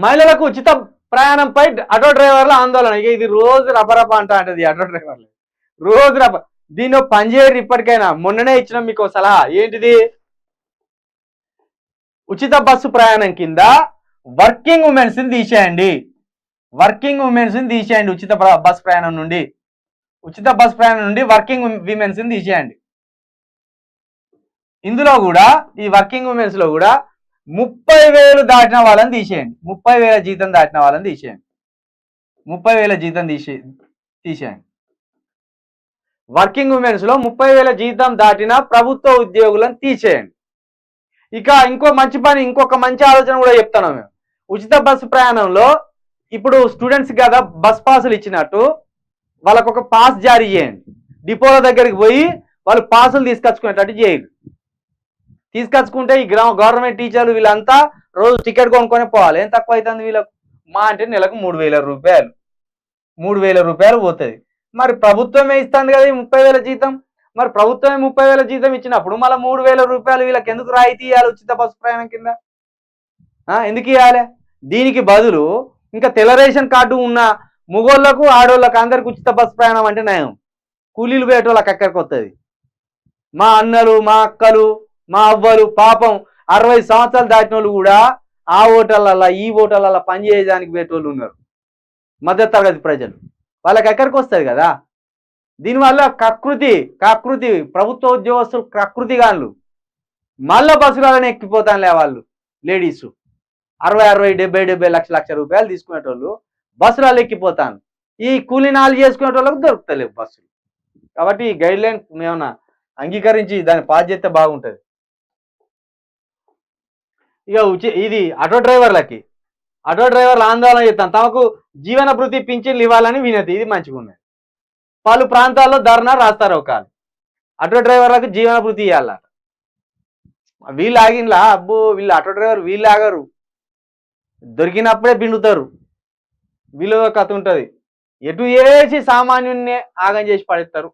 మహిళలకు ఉచిత ప్రయాణంపై ఆటో డ్రైవర్ల ఆందోళన. ఇక ఇది రోజు రపరప అంటది ఆటో డ్రైవర్లు, రోజు రప. దీన్ని పనిచేయరు ఇప్పటికైనా. మొన్ననే ఇచ్చినాం మీకు సలహా, ఏంటిది? ఉచిత బస్సు ప్రయాణం కింద వర్కింగ్ ఉమెన్స్ ని తీసేయండి. వర్కింగ్ ఉమెన్స్ ని తీసేయండి ఉచిత బస్ ప్రయాణం నుండి. ఉచిత బస్ ప్రయాణం నుండి వర్కింగ్ విమెన్స్ ని తీసేయండి. ఇందులో కూడా ఈ వర్కింగ్ ఉమెన్స్ లో కూడా 30,000 దాటిన వాళ్ళని తీసేయండి. 30,000 జీతం దాటిన వాళ్ళని తీసేయండి. 30,000 జీతం తీసేయండి. వర్కింగ్ ఉమెన్స్ లో 30,000 జీతం దాటిన ప్రభుత్వ ఉద్యోగులను తీసేయండి. ఇక ఇంకో మంచి పని, ఇంకొక మంచి ఆలోచన కూడా చెప్తాను మేము. ఉచిత బస్సు ప్రయాణంలో ఇప్పుడు స్టూడెంట్స్ కదా బస్ పాసులు ఇచ్చినట్టు వాళ్ళకు ఒక పాస్ జారీ చేయండి. డిపోల దగ్గరికి పోయి వాళ్ళు పాసులు తీసుకొచ్చుకునేటట్టు చేయండి. తీసుకొచ్చుకుంటే ఈ గవర్నమెంట్ టీచర్లు వీళ్ళంతా రోజు టికెట్ కొనుక్కొని పోవాలి. ఏం తక్కువ అవుతుంది వీళ్ళకు? మా అంటే నెలకు 3,000 రూపాయలు. 3,000 రూపాయలు పోతుంది. మరి ప్రభుత్వమే ఇస్తుంది కదా ఈ 30,000 జీతం. మరి ప్రభుత్వమే 30,000 జీతం ఇచ్చినప్పుడు మళ్ళీ 3,000 రూపాయలు వీళ్ళకి ఎందుకు రాయితీ ఇవ్వాలి ఉచిత బస్సు ప్రయాణం కింద? ఎందుకు ఇవ్వాలి? దీనికి బదులు ఇంకా తెల్ల రేషన్ కార్డు ఉన్న మొగోళ్లకు ఆడోళ్ళకు అందరికి ఉచిత బస్సు ప్రయాణం అంటే నయం. కూలీలు పోయేటోళ్ళకి ఎక్కడికి వస్తుంది? మా అన్నలు, మా అక్కలు, మా అవ్వలు పాపం 60 సంవత్సరాలు దాటిన వాళ్ళు కూడా ఆ హోటళ్ళల్లో ఈ హోటళ్ళల్లో పని చేయడానికి పోయేటోళ్ళు ఉన్నారు. మధ్య తరగతి ప్రజలు, వాళ్ళకి ఎక్కడికి వస్తుంది కదా. దీనివల్ల కకృతి ప్రభుత్వ ఉద్యోగస్తులు కకృతిగాన్లు మళ్ళా బస్సులను ఎక్కిపోతానులే వాళ్ళు. లేడీసు 60, 70 లక్ష రూపాయలు తీసుకునేటోళ్ళు బస్సులలో ఎక్కిపోతాను. ఈ కూలీనాలు చేసుకునేటోళ్ళకి దొరుకుతలేవు బస్సులు. కాబట్టి ఈ గైడ్ లైన్ ఏమన్నా అంగీకరించి దాన్ని పాస్ చేస్తే బాగుంటుంది. ఇక ఇది ఆటో డ్రైవర్ల ఆందోళన చేస్తాను. తమకు జీవన భృతి పింఛన్లు ఇవ్వాలని వినతి. ఇది మంచిగా ఉన్నది. పలు ప్రాంతాల్లో ధర్నా రాస్తారు ఒక ఆటో డ్రైవర్లకు జీవన భృతి ఇవ్వాలట. వీళ్ళు ఆగినలా అబ్బో, వీళ్ళు ఆటో డ్రైవర్ వీళ్ళు ఆగరు, దొరికినప్పుడే పిండుతారు. వీళ్ళు కథ ఉంటుంది. ఎటు వేసి సామాన్యున్నే ఆగం చేసి పడేస్తారు.